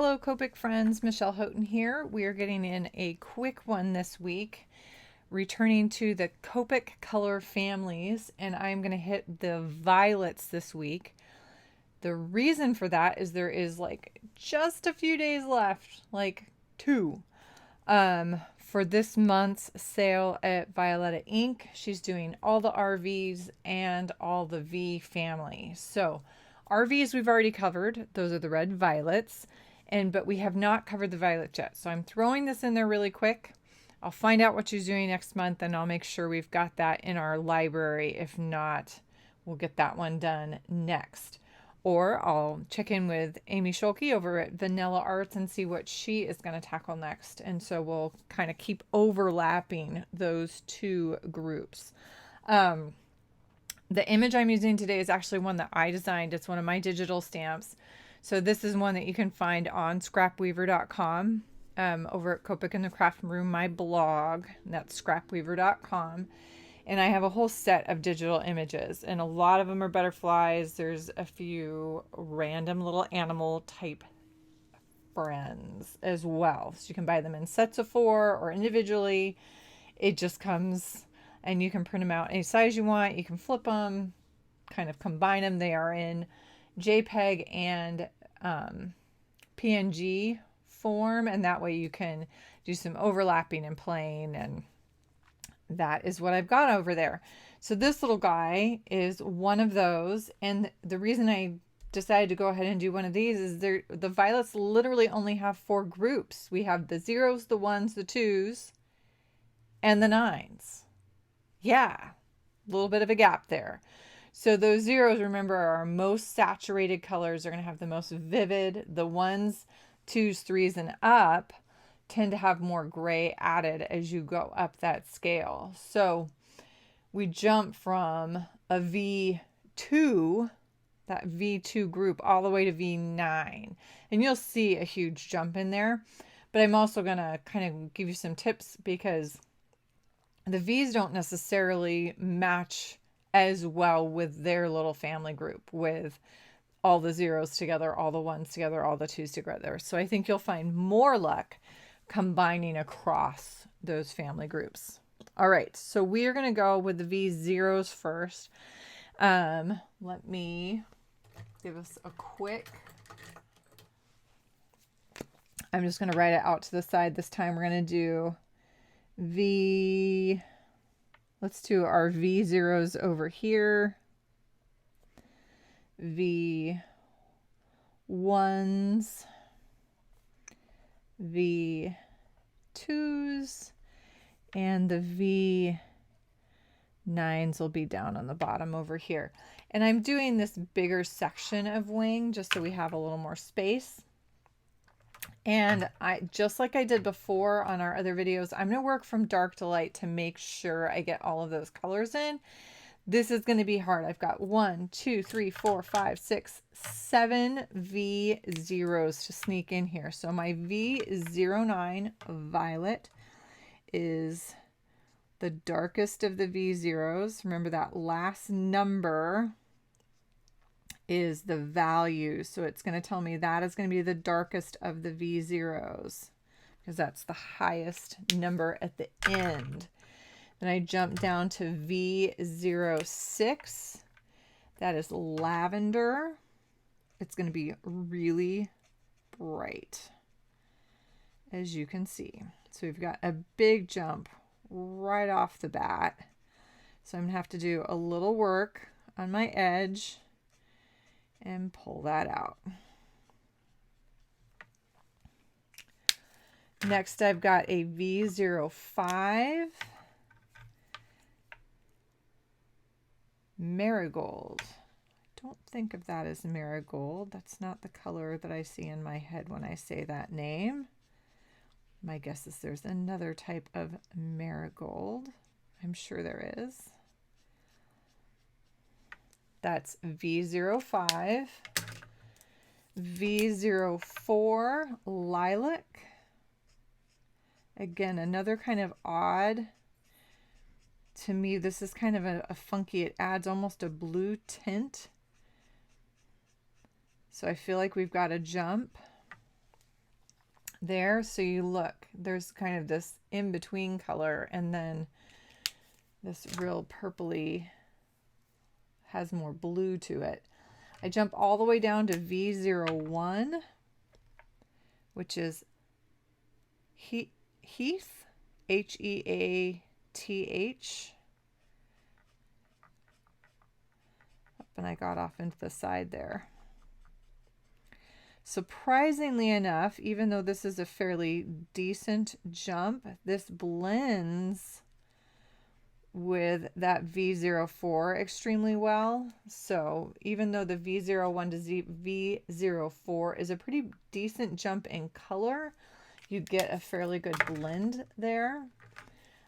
Hello, Copic friends. Michelle Houghton here. We are getting in a quick one this week, returning to the Copic color families, and I'm going to hit the violets this week. The reason for that is there is like just a few days left, like two, for this month's sale at Violetta Inc. She's doing all the RVs and all the V family. So RVs we've already covered. Those are the red violets. But we have not covered the violet yet. So I'm throwing this in there really quick. I'll find out what she's doing next month and I'll make sure we've got that in our library. If not, we'll get that one done next. Or I'll check in with Amy Scholke over at Vanilla Arts and see what she is going to tackle next. And so we'll kind of keep overlapping those two groups. The image I'm using today is actually one that I designed. It's one of my digital stamps. So this is one that you can find on scrapweaver.com, over at Copic in the Craft Room, my blog. That's scrapweaver.com. And I have a whole set of digital images, and a lot of them are butterflies. There's a few random little animal type friends as well. So you can buy them in sets of 4 or individually. It just comes, and you can print them out any size you want. You can flip them, kind of combine them. They are in JPEG and PNG form, and that way you can do some overlapping and playing, and that is what I've got over there. So this little guy is one of those, and the reason I decided to go ahead and do one of these is the violets literally only have 4 groups. We have the 0s, the 1s, the 2s, and the 9s. Yeah, a little bit of a gap there. So those 0s, remember, are our most saturated colors. They're going to have the most vivid. The 1s, 2s, 3s, and up tend to have more gray added as you go up that scale. So we jump from a V2, that V2 group, all the way to V9. And you'll see a huge jump in there. But I'm also going to kind of give you some tips, because the Vs don't necessarily match as well with their little family group, with all the 0s together, all the 1s together, all the 2s together. So I think you'll find more luck combining across those family groups. All right, so we are going to go with the V0s first. Let me give us a quick, I'm just going to write it out to the side this time. We're going to do let's do our V0s over here. V1s, V2s, and the V9s will be down on the bottom over here. And I'm doing this bigger section of wing just so we have a little more space. And just like I did before on our other videos, I'm going to work from dark to light to make sure I get all of those colors in. This is going to be hard. I've got 1, 2, 3, 4, 5, 6, 7 V0s to sneak in here. So my V09 violet is the darkest of the V0s. Remember, that last number is the value. So it's going to tell me that is going to be the darkest of the V0s, because that's the highest number at the end. Then I jump down to V06. That is lavender. It's going to be really bright, as you can see. So we've got a big jump right off the bat. So I'm going to have to do a little work on my edge and pull that out. Next, I've got a V05 marigold. I don't think of that as marigold. That's not the color that I see in my head when I say that name. My guess is there's another type of marigold. I'm sure there is. That's V05. V04 lilac. Again, another kind of odd. To me, this is kind of a funky, it adds almost a blue tint. So I feel like we've got a jump. there. So you look, there's kind of this in-between color, and then this real purpley has more blue to it. I jump all the way down to V01, which is Heath, Heath. And I got off into the side there. Surprisingly enough, even though this is a fairly decent jump, this blends with that V04 extremely well. So even though the V01 to V04 is a pretty decent jump in color, you get a fairly good blend there.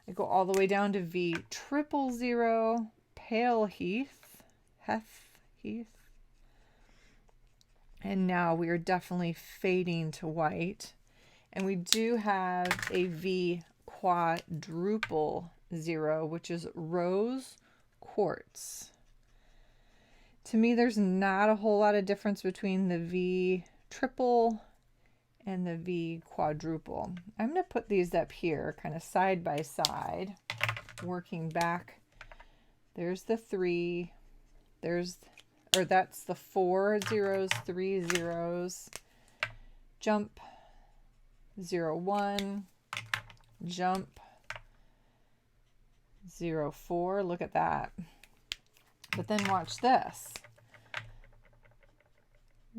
I go all the way down to V000, Pale Heath. And now we are definitely fading to white. And we do have a V quadruple 0, which is rose quartz. To me, there's not a whole lot of difference between the V triple and the V quadruple. I'm going to put these up here kind of side by side, working back. There's the 3. That's the 4 zeros, 3 zeros, jump, 0, 1, jump, 0, 4. Look at that. But then watch this.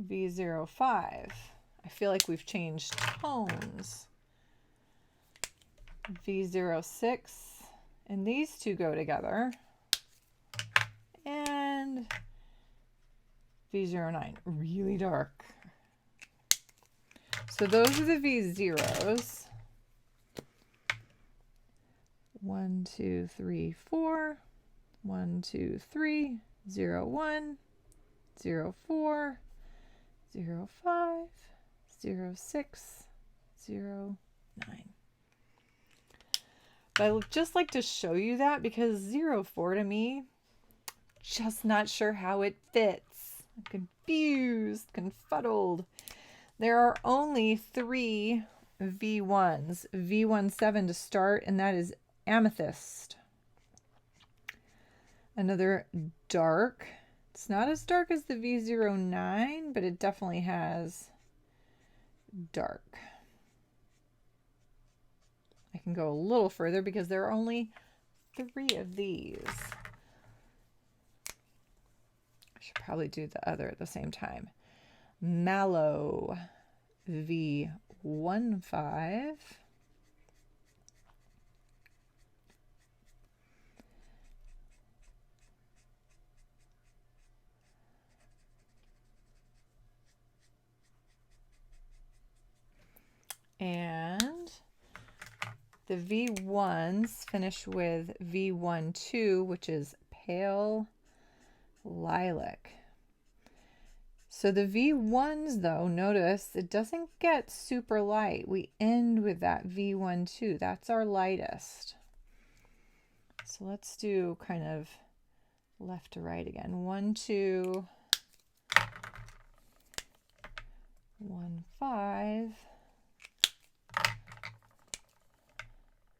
V05. I feel like we've changed tones. V06. And these two go together. And V09, really dark. So those are the V0s. 1, 2, 3, 4. 1, 2, 3. 0, 1. 0, 4. 0, 5. 0, 6. 0, 9. But I would just like to show you that because 0, 4 to me, just not sure how it fits. I'm confused, confuddled. There are only 3 V1s. V17 to start, and that is amethyst. Another dark. It's not as dark as the V09, but it definitely has dark. I can go a little further because there are only 3 of these. Should probably do the other at the same time. Mallow V15. And the V1s finish with V12, which is pale lilac. So the V1s, though, notice it doesn't get super light. We end with that V12. That's our lightest. So let's do kind of left to right again. 1, 2, 1, 5,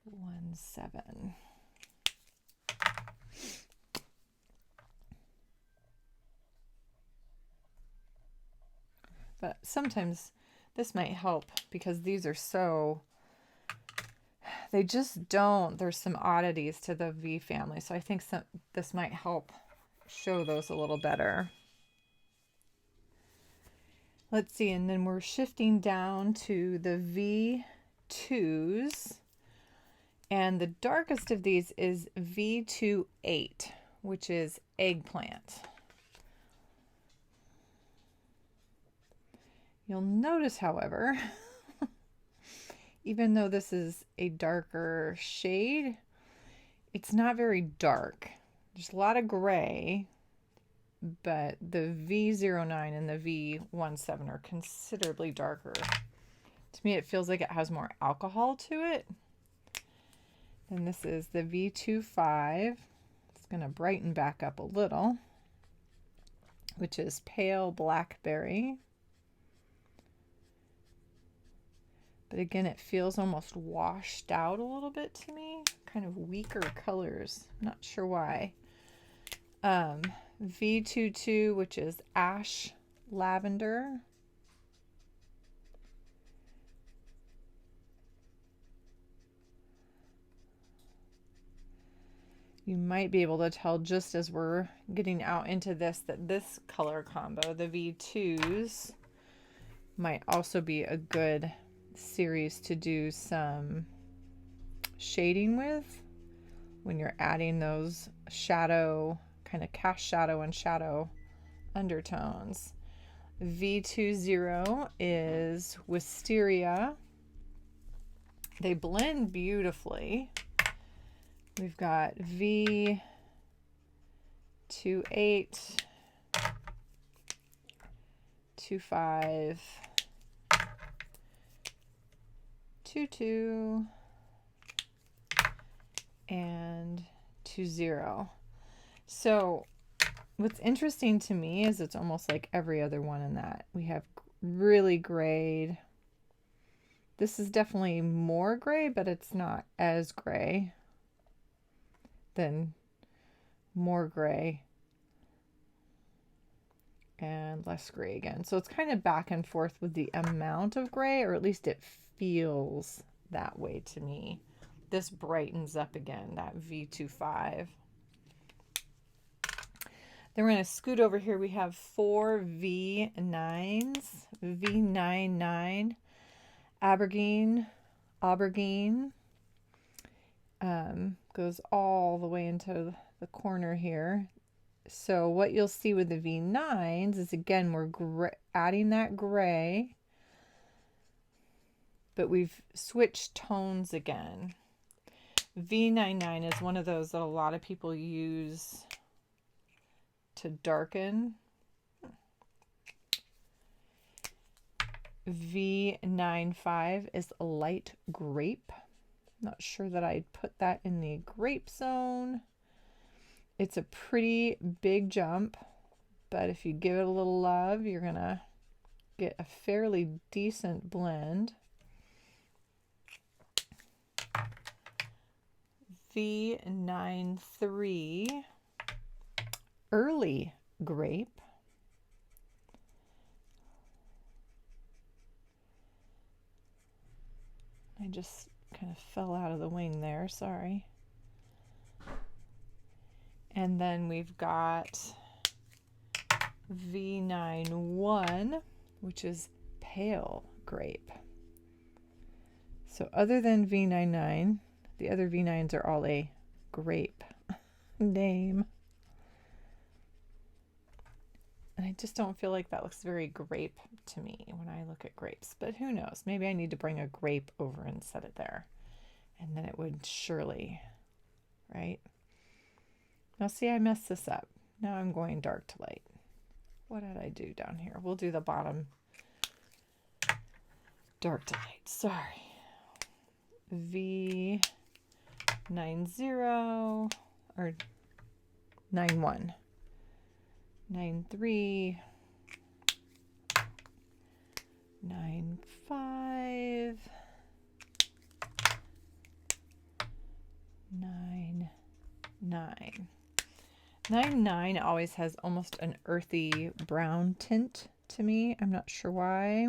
1, 7. But sometimes this might help because these are so, they just don't, there's some oddities to the V family. So I think this might help show those a little better. Let's see, and then we're shifting down to the V2s. And the darkest of these is V28, which is eggplant. You'll notice, however, even though this is a darker shade, it's not very dark. There's a lot of gray, but the V09 and the V17 are considerably darker. To me, it feels like it has more alcohol to it. And this is the V25. It's going to brighten back up a little, which is pale blackberry. But again, it feels almost washed out a little bit to me. Kind of weaker colors. Not sure why. V22, which is ash lavender. You might be able to tell just as we're getting out into this that this color combo, the V2s, might also be a good series to do some shading with when you're adding those shadow, kind of cast shadow and shadow undertones. V20 is Wisteria. They blend beautifully. We've got V28, 25, 22, and 20. So what's interesting to me is it's almost like every other one in that. We have really grayed. This is definitely more gray, but it's not as gray. Then more gray and less gray again. So it's kind of back and forth with the amount of gray, or at least it feels that way to me. This brightens up again, that V25. Then we're going to scoot over here. We have 4 V9s. V99, Aubergine. Goes all the way into the corner here. So what you'll see with the V9s is, again, we're adding that gray, but we've switched tones again. V99 is one of those that a lot of people use to darken. V95 is a light grape. Not sure that I'd put that in the grape zone. It's a pretty big jump, but if you give it a little love, you're gonna get a fairly decent blend. V93, early grape. I just kind of fell out of the wing there, sorry. And then we've got V91, which is pale grape. So other than V99, the other V9s are all a grape name. And I just don't feel like that looks very grape to me when I look at grapes. But who knows? Maybe I need to bring a grape over and set it there. And then it would surely, right? Now see, I messed this up. Now I'm going dark to light. What did I do down here? We'll do the bottom dark to light. Sorry. V90 or 91. 93, 95, 99. 99 always has almost an earthy brown tint to me. I'm not sure why.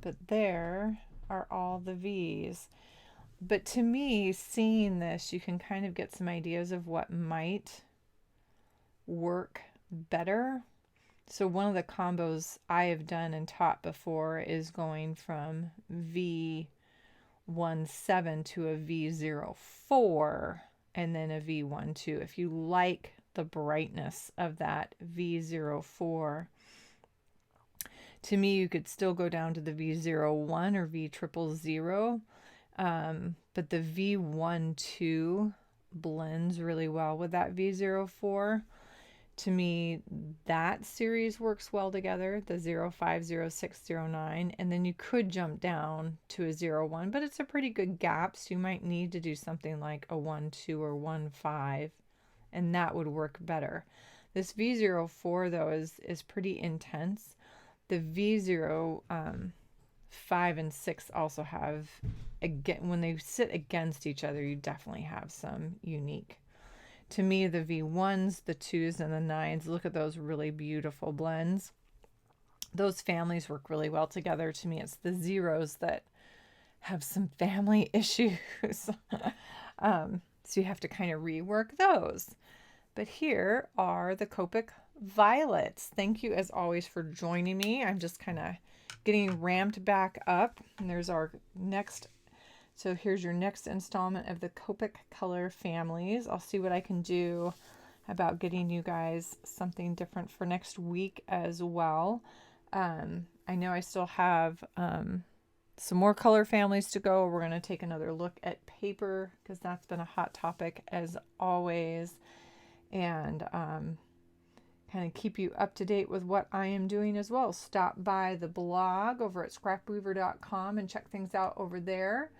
But there are all the V's. But to me, seeing this, you can kind of get some ideas of what might work better. So one of the combos I have done and taught before is going from V17 to a V04 and then a V12. If you like the brightness of that V04, to me, you could still go down to the V01 or V000. But the V12 blends really well with that V04. To me, that series works well together, the 05, 06, 09, and then you could jump down to a 01, but it's a pretty good gap, so you might need to do something like a 12 or 15, and that would work better. This V04 though is pretty intense. The V0 5 and 6 also have, again, when they sit against each other, you definitely have some unique. To me, the V1s, the 2s, and the 9s, look at those really beautiful blends. Those families work really well together. To me, it's the zeros that have some family issues. So you have to kind of rework those. But here are the Copic Violets. Thank you as always for joining me. I'm just kind of getting ramped back up. And there's our next, so here's your next installment of the Copic color families. I'll see what I can do about getting you guys something different for next week as well. I know I still have some more color families to go. We're going to take another look at paper because that's been a hot topic as always, and kind of keep you up to date with what I am doing as well. Stop by the blog over at scrapweaver.com and check things out over there.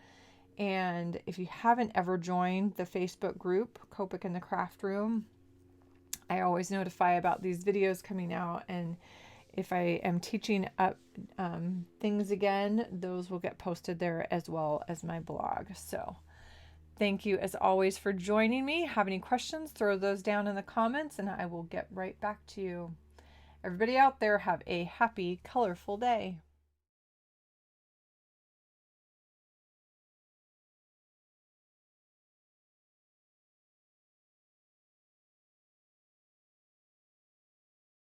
And if you haven't ever joined the Facebook group, Copic in the Craft Room, I always notify about these videos coming out, and if I am teaching up things again, those will get posted there as well as my blog. So thank you as always for joining me. Have any questions, throw those down in the comments and I will get right back to you. Everybody out there, have a happy, colorful day.